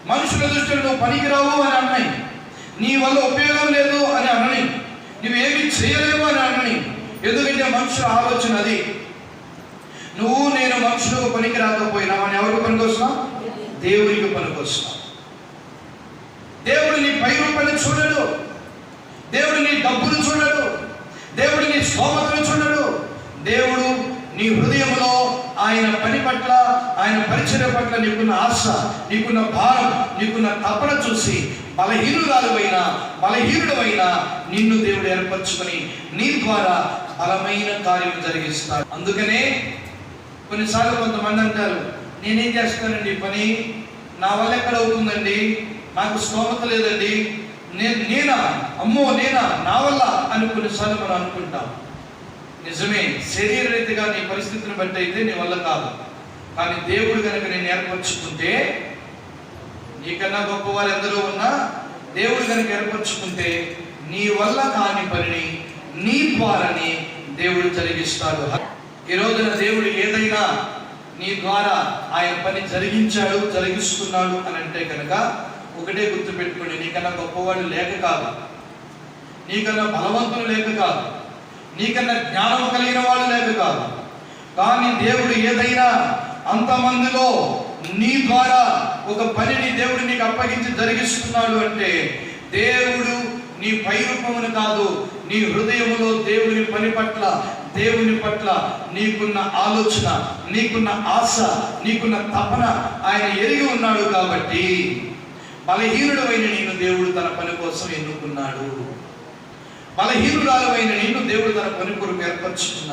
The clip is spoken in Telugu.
మనుషుల దృష్టిలో నువ్వు పనికిరావు అని అన్నాయి, నీ వల్ల ఉపయోగం లేదు అని అనని, నువ్వేమి చేయలేవు అని అనని. ఎందుకంటే మనుషుల ఆలోచన అది. నువ్వు నేను మనుషులకు పనికి రాకపోయినా అని ఎవరికి పనికొస్తున్నావు? దేవునికి పనికొస్తున్నావు. దేవుడు నీ పై రూపాన్ని చూడడు, దేవుడు నీ డబ్బులు చూడడు, దేవుడు నీ స్తోమతను చూడడు. దేవుడు నీ హృదయంలో ఆయన పని పట్ల, ఆయన పరిచర్య పట్ల నీకున్న ఆశ, నీకున్న భారం, నీకున్న తపన చూసి బలహీనుడైనా నిన్ను దేవుడు ఏర్పరచుకొని నీ ద్వారా బలమైన కార్యం జరిగిస్తాడు. అందుకనే కొన్నిసార్లు కొంతమంది అంటారు, నేనేం చేస్తానండి పని, నా వల్ల ఎక్కడ అవుతుందండి, నాకు స్తోమత లేదండి, నేనా నా వల్ల అని కొన్నిసార్లు మనం అనుకుంటాం. నిజమే, శరీర రీతిగా నీ పరిస్థితిని బట్టి అయితే నీ వల్ల కాదు. కానీ దేవుడు కనుక నేను ఏర్పరచుకుంటే, నీకన్నా గొప్పవారు ఎందరో ఉన్నా దేవుడు కనుక ఏర్పరచుకుంటే నీ వల్ల కాని పనిని నీ ద్వారానే దేవుడు జరిగిస్తాడు. ఈ రోజున దేవుడు ఏదైనా నీ ద్వారా ఆయన పని జరిగిస్తున్నాడు అని అంటే కనుక ఒకటే గుర్తుపెట్టుకోండి, నీకన్నా గొప్పవాడు లేక కాదు, నీకన్నా బలవంతులు లేక కాదు, నీకన్నా జ్ఞానం కలిగిన వాడు లేక కాదు. కానీ దేవుడు ఏదైనా అంతమందిలో నీ ద్వారా ఒక పనిని దేవుడు నీకు అప్పగించి జరిగిస్తున్నాడు అంటే దేవుడు నీ పై రూపమును కాదు, నీ హృదయములో దేవుని పట్ల నీకున్న ఆలోచన, నీకున్న ఆశ, నీకున్న తపన ఆయన ఎరిగి ఉన్నాడు. కాబట్టి బలహీనుడైన నిన్ను దేవుడు తన పని కోసం ఎన్నుకున్నాడు. బలహీనురాలైన నిన్ను దేవుడు తన పని కొరకు ఏర్పరచుకున్నాడు.